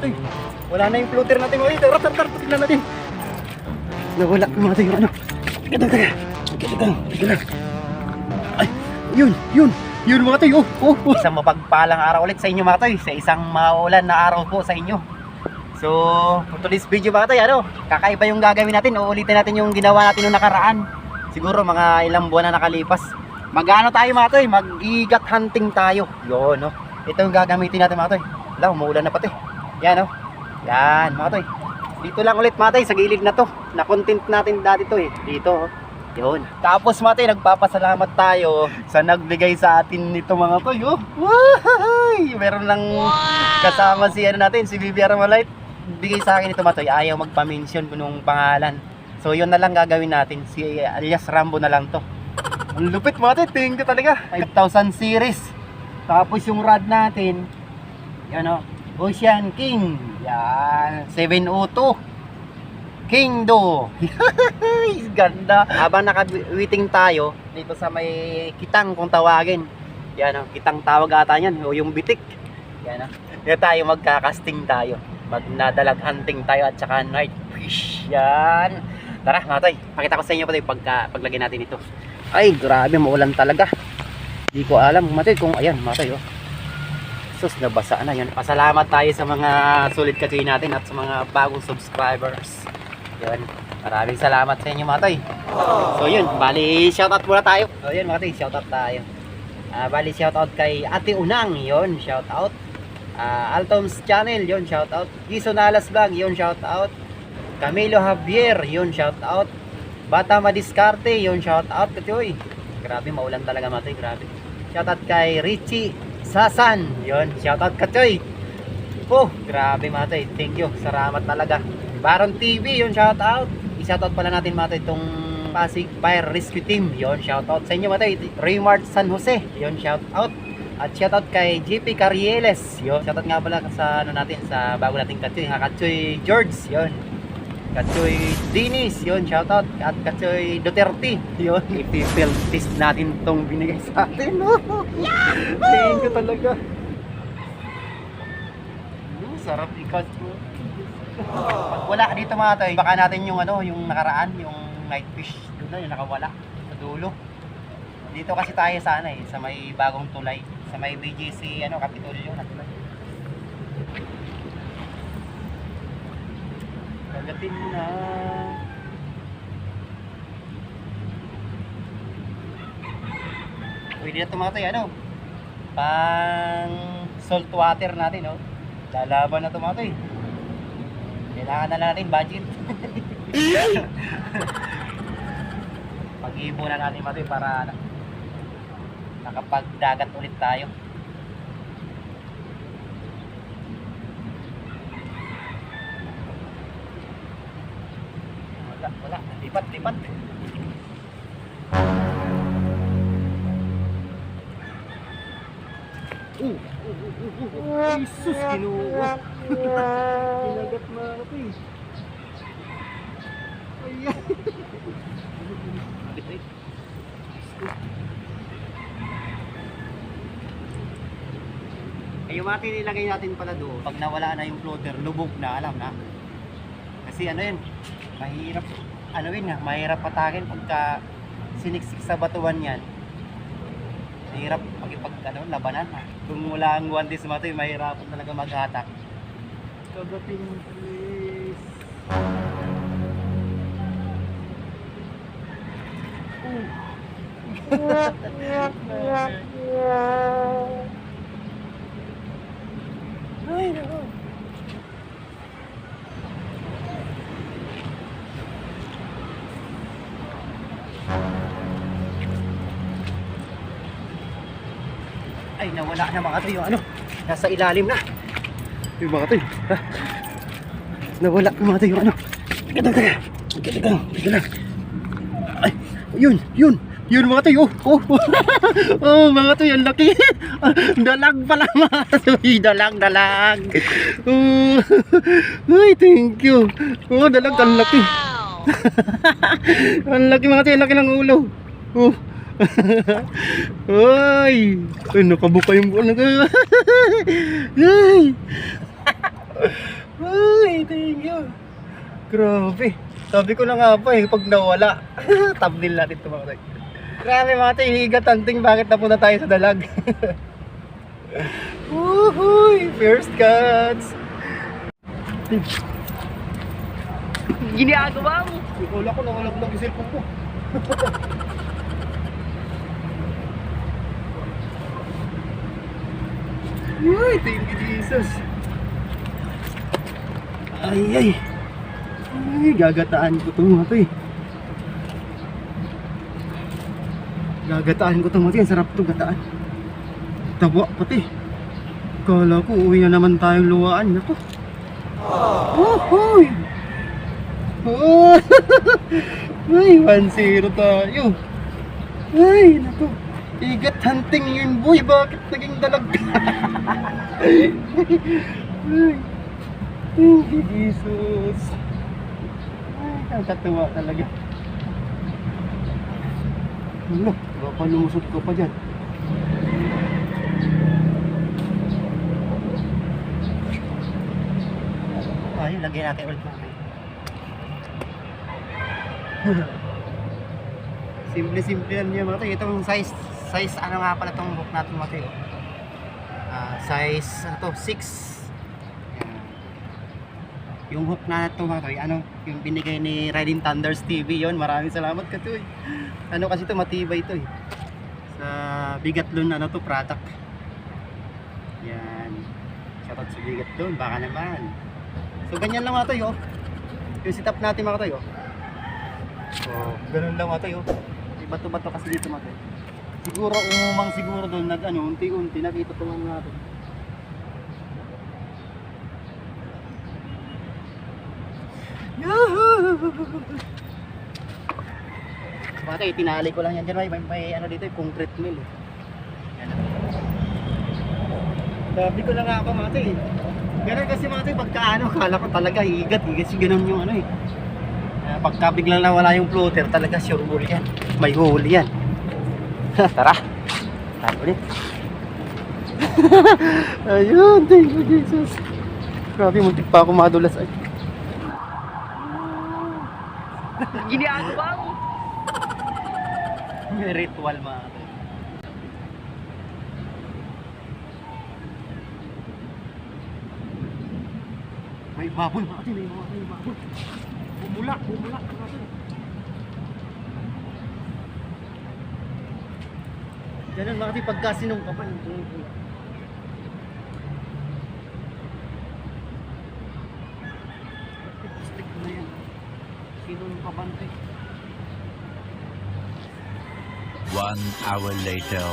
Matoy, wala na yung floater natin mga toy. Tara, tignan natin. Nawala mga toy yung ano. Teka. Ay, yun mga toy. Isang mapagpalang araw ulit sa inyo mga toy. Sa isang maulan na araw po sa inyo. So, for today's video mga toy, kakaiba yung gagawin natin. Uulitin natin yung ginawa natin nung nakaraan. Siguro mga ilang buwan na nakalipas. Mag-ano tayo mga toy, mag-igat hunting tayo. Yun, no. Ito yung gagamitin natin mga toy. Wala, umuulan na pati. Yan, no. Yan, mga toy. Dito lang ulit mga toy, sa gilid na to. Na-content natin dati to eh. Dito, oh. Yun. Tapos mga toy, nagpapasalamat tayo sa nagbigay sa atin nito mga toy, oh. Woohoo! Meron lang kasama si natin, si Bibi Armalite. Bigay sa akin ito mga toy, ayaw magpa-mention nung pangalan. So yun na lang gagawin natin, si alias Rambo na lang to. Ang lupit mga toy, tingin ko talaga. 5000 series. Tapos yung rod natin, yan o, Ocean King. Yan, 702 King Do. Ganda. Habang nakawiting tayo dito sa may kitang kung tawagin. Yan o, kitang tawag ata yan, o yung bitik. Yan o, yan tayo magkakasting tayo. Magnadalag hunting tayo at saka night fish. Yan. Tara mga toy, pakita ko sa inyo paglagay natin ito. Ay grabe, maulan talaga. Hindi ko alam mga toy kung ayan mga toy, oh. Sus, nabasa na yan. Pasalamat tayo sa mga sulit katoy natin at sa mga bagong subscribers. Yan, maraming salamat sa inyo mga toy. So yun, bali shoutout muna tayo. So yun mga toy, shoutout tayo. Bali shoutout kay Ate Unang, yun, shoutout. Altom's Channel, yun, shoutout. Gison Alas Vlog, yun, shoutout. Camilo Javier, yun, shoutout. Bata Madiskarte, yun, shoutout katoy. Grabe, maulan talaga mga toy, grabe. Shoutout kay Richie Sasan, yun, shoutout katoy. Oh, grabe mga toy, thank you, salamat talaga. Baron TV, yun, shoutout. I-shoutout pala natin mga toy itong Pasig Fire Rescue Team, yun, shoutout sa inyo mga toy. Raymart San Jose, yun, shoutout. At shoutout kay JP Carrieles, yun, shoutout nga pala sa ano natin, sa bago nating katoy, Katsoy George, yun. Katsoy Dinis, yun, shoutout. At Katsoy Duterte, yun. I-field test natin itong binigay sa atin, no? Thank you talaga. Sarap ikat po. Pag wala dito mga toy, baka natin yung ano, yung nakaraan, yung night fish doon na, yung nakawala sa dulo. Dito kasi tayo sana sa may bagong tulay, sa may BGC ano, Kapitolyo na tulay. Kagatin na. Pwede na tumatay ano, pang salt water natin, no? Lalaban na tumatay. Kailangan na natin budget. Pag-iipunan natin matoy para nakapagdagat ulit tayo. Wala, lipat. Jesus, kinuha. Kinagat na ako eh. Ayan. Yung mati nilagay natin pala doon, pag nawala na yung floater, lubog na, alam na. Kasi ano yun, mahirap, mahirap patakin pagka siniksik sa batuan yan. Mahirap labanan. Kung wala ang guwantes matoy, mahirapan talaga maghatak. Kagating please. Ay, no. Ay, nawala na mga toy yung ano, nasa ilalim na yung mga toy. Nawala yung mga toy yung ano. Teka lang. Ay, yun mga toy. Oh, mga toy, ang laki. Dalag pala mga toy, dalag. Ay, thank you. Oh, dalag, ang laki. Ang laki mga toy, ang laki ng ulo. Oh. Ay, nakabuka yung buwan. Ay. Ay, thank you. Grabe. Sabi ko na nga pa eh, pag nawala, thumbnail natin ito mga tay. Grabe mga tay, higat hunting, bakit napunta tayo sa dalag? Woohooy! First cuts! Ginagawa mo. Wala ko, nakalaglag yung cellphone ko. Ay, thank you Jesus. Ay, gagataan ko ito mga tay. Gagataan ko ito mga tay, ang sarap ito gataan. Taba pati. Kala ko uwi na naman tayong luwaan. Naku. Woohooy! Oh! Ay, 1-0 tayo. Ay, naku. Igat hunting yun boy. Bakit naging dalag? Ay, thank you Jesus. Ay, kakatuwa talaga. Ano? Baka lumusot ko pa dyan. Ay, lagyan natin ulit natin. Simple-simple lang niya mga tayo. Itong size ano nga pala itong hook natin mga tayo. Size ano to, 6. Yung hook na ito mga tayo, ano, yung binigay ni Riding Thunders TV yon. Maraming salamat ka to eh. Ano kasi ito, matibay ito eh. Sa Bigatlon ano to, product. Yan. Shoutout sa Bigatlon, baka naman. So ganyan lang mga tayo. Yung setup natin mga tayo. So ganun lang mga tayo. Bato-bato kasi dito mga tayo. Siguro umang siguro doon nag ano, unti-unti nakita tuman natin. Mga tayo, tinali ko lang yan dyan. May ano dito, concrete mill eh. Yan. Sabi ko lang nga ako mga tayo. Ganun kasi mga tayo, pagka ano, kala ko talaga higat kasi ganun yung ano eh. Pagka biglang nawala yung floater, talaga sure huli yan. May huli yan. Tara. Tara ulit. Ayun, thank you Jesus. Grabe, muntik pa ako madulas ay. Ginagawa mo. May ritual mga tayo. May baboy mga tayo, may baboy. Bumulak mga tayo. Ganun mga tayo, pagka sinungkapan yung bumulak. Stick na yan. Sinungkapan tayo. 1 hour later.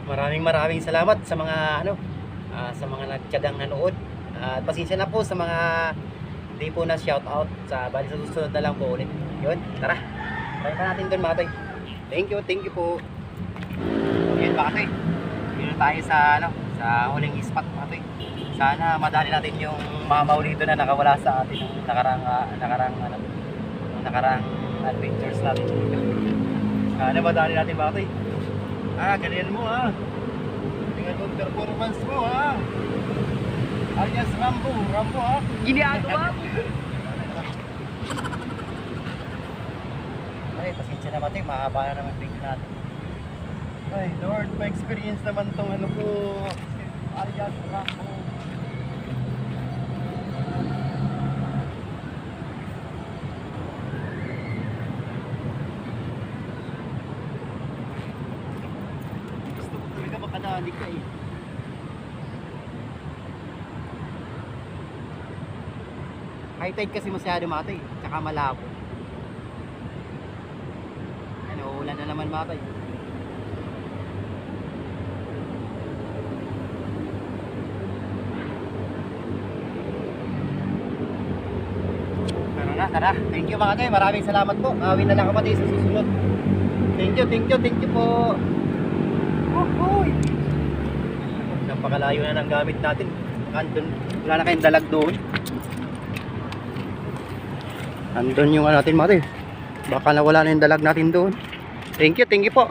Maraming salamat sa mga ano, sa mga nagtiyagang nanood. At pasensya na po sa mga hindi po na shout out sa bali sa susunod na lang po ulit. Yun, tara. Try pa natin doon mga tay. Thank you po. Yun mga tay. Yun na tayo sa ano, sa huling spot mga tay. Sana madali natin yung mga maulito na nakawala sa atin ng nakarang adventures natin. Sana madali natin mga tay. Ganyan mo tingnan mo performance mo alias Rambo Ginagawa mo. Ay, pasensya naman tayo, mahaba na naman video natin. Ay, Lord, pa-experience naman tong ano ko, alias Rambo. Gusto ko talaga makadali ka eh. High tide kasi masyado matay, tsaka malabo. Ano, ulan na naman matay. Pero na, tara. Thank you mga tay, maraming salamat po. Awin na lang ako pati sa susunod. Thank you po. Uy! Napakalayo na ng gamit natin. Andun, wala na kayong dalag doon. Andun yung ano natin mga tayo. Baka nawala na yung dalag natin doon. Thank you po.